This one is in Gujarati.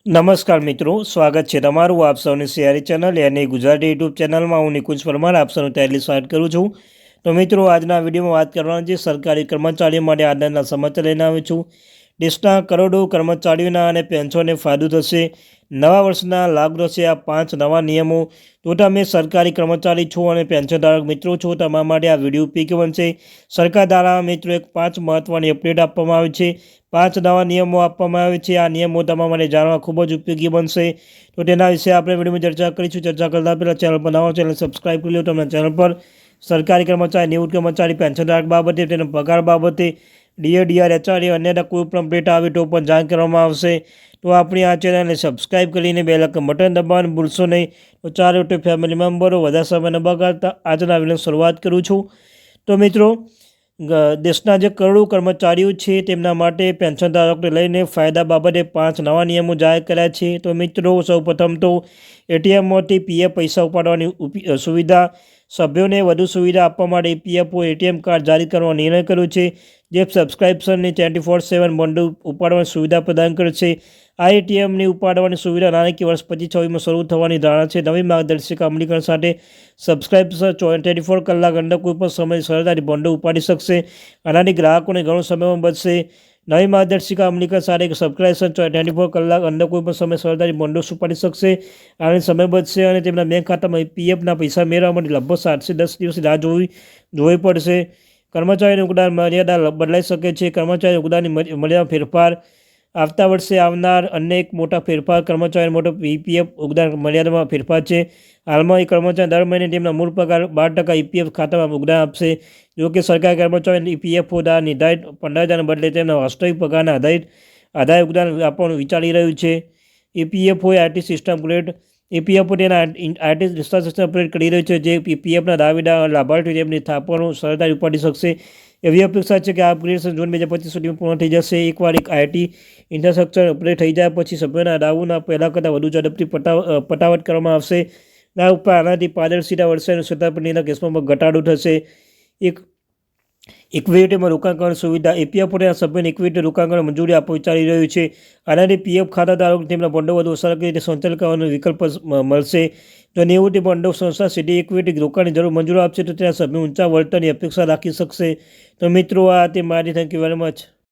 નમસ્કાર મિત્રો, સ્વાગત છે તમારું આપ સૌની સિયારી ચેનલ યાની ગુજરાતી યુટ્યુબ ચેનલમાં. હું નિકુંજ પરમાર આપ સૌનું તહેલી સ્વાગત કરું છું. તો મિત્રો, આજના વિડીયોમાં વાત કરવાની છે સરકારી કર્મચારીઓ માટે આનંદના સમાચાર લઈને આવ્યો છું. દેશના કરોડો કર્મચારીઓના અને પેન્શનને ફાયદો થશે. નવા વર્ષના લાગુ થશે આ 5 નવા નિયમો. તો તમે સરકારી કર્મચારી છો અને પેન્શનધારક મિત્રો છો, તમારા માટે આ વિડીયો ઉપયોગી બનશે. સરકાર દ્વારા મિત્રો એક 5 મહત્ત્વની અપડેટ આપવામાં આવી છે. 5 નવા નિયમો આપવામાં આવે છે. આ નિયમો તમારા માટે જાણવા ખૂબ જ ઉપયોગી બનશે. તો તેના વિશે આપણે વિડીયોમાં ચર્ચા કરીશું. ચર્ચા કરતાં પહેલાં ચેનલ પર નવા ચેનલ સબસ્ક્રાઈબ કરી લો. તમને ચેનલ પર સરકારી કર્મચારી, નિવૃત્ત કર્મચારી, પેન્શનધારક બાબતે, તેનો પગાર બાબતે, ડીઆર, એચઆરએ અન્ય કોઈ પણ અપડેટ આવે તો પણ જાણ કરવામાં આવશે. તો આપણી આ ચેનલને સબસ્ક્રાઈબ કરીને બેલ આઇકન બટન દબાવવાનું ભૂલશો નહીં. તો ચાલો તો ફેમિલી મેમ્બરો વધારે સમય ન બગાડતા આજના વિડીયોની શરૂઆત કરું છું. તો મિત્રો, દેશના જે કરોડો કર્મચારીઓ છે તેમના માટે પેન્શનધારકોને લઈને ફાયદા બાબતે 5 નવા નિયમો જાહેર કર્યા છે. તો મિત્રો, સૌપ્રથમ તો એટીએમમાંથી પીએફ પૈસા ઉપાડવાની સુવિધા. સભ્યોને વધુ સુવિધા આપવા માટે પીએફઓ એટીએમ કાર્ડ જારી કરવાનો નિર્ણય કર્યો છે, જે સબસ્ક્રાઇબ્શનની 24/7 બોન્ડ ઉપાડવાની સુવિધા પ્રદાન કરશે. આ એટીએમની ઉપાડવાની સુવિધા નાણાકીય વર્ષ 25-26માં શરૂ થવાની ધારણા છે. નવી માર્ગદર્શિકા અમલીકરણ સાથે સબસ્ક્રાઇબર 24 કલાક અંદર કોઈપણ સમયે સરળતાથી બોન્ડો ઉપાડી શકશે. આનાથી ગ્રાહકોને ઘણો સમય બચશે. નવી માર્ગદર્શિકા અમલીકરણ સાથે સબસ્ક્રાઇબર 24 કલાક અંદર કોઈપણ સમયે સરળતાથી બોન્ડો ઉપાડી શકશે. આને સમય બચશે અને તેમના બેંક ખાતામાં પીએફના પૈસા મેળવવા માટે લગભગ 7 થી 10 દિવસની રાહ જોવી પડશે. કર્મચારીનું યોગદાન મર્યાદા બદલાઈ શકે છે. કર્મચારી યોગદાનની મર્યાદામાં ફેરફાર. આવતા વર્ષે આવનાર અન્ય એક મોટા ફેરફાર કર્મચારી મોટો ઈપીએફ યોગદાન મર્યાદામાં ફેરફાર છે. હાલમાં એ કર્મચારી દર મહિને તેમના મૂળ પગાર 12% ઈપીએફ ખાતામાં યોગદાન આપશે. જો કે સરકારી કર્મચારીઓને ઈપીએફઓ દ્વારા નિર્ધારિત 15,000ને બદલે તેમના વાસ્તવિક પગારના આધારે યોગદાન આપવાનું વિચારી રહ્યું છે. ઈપીએફઓએ આઈટી સિસ્ટમ અપગ્રેડ. ઈપીએફઓ તેના આઈટી ઇન્ફ્રાસ્ટ્રક્ચર અપગ્રેડ કરી રહ્યું છે, જે પીએફના દાવેદાર લાભાર્થીઓ તેમની થાપણો સરળતાથી ઉપાડી શકશે. એવી અપેક્ષા છે કે આ અપગ્રેડેશન જૂન 2025 સુધીમાં પૂર્ણ થઈ જશે. એકવાર એક આઈટી ઇન્ફ્રાસ્ટ્રક્ચર અપગ્રેડ થઈ જાય પછી સભ્યોના દાવોના પહેલાં કરતાં વધુ ઝડપથી પટાવટ કરવામાં આવશે. આ ઉપર આનાથી પારદર્શિતા વધશે અને છેતરપિંડીના કેસમાં ઘટાડો થશે. ઇક્વિટીમાં રોકાણ કરવાની સુવિધા. ઈપીએફઓ તેના સભ્યોને ઇક્વિટી રોકાણ કરવાની મંજૂરી આપવા વિચારી રહ્યું છે. આનાથી પીએફ ખાતાધારકોને તેમના બોન્ડો વધુ અસરકારક રીતે સંચાલન કરવાનો વિકલ્પ મળશે. જો નિવૃત્તિ બોન્ડો સંસ્થા સીધી ઇક્વિટી રોકાણની જરૂર મંજૂરી આપશે તો તેના સભ્યો ઊંચા વળતરની અપેક્ષા રાખી શકશે. તો મિત્રો, આ તે મારી. Thank you very much.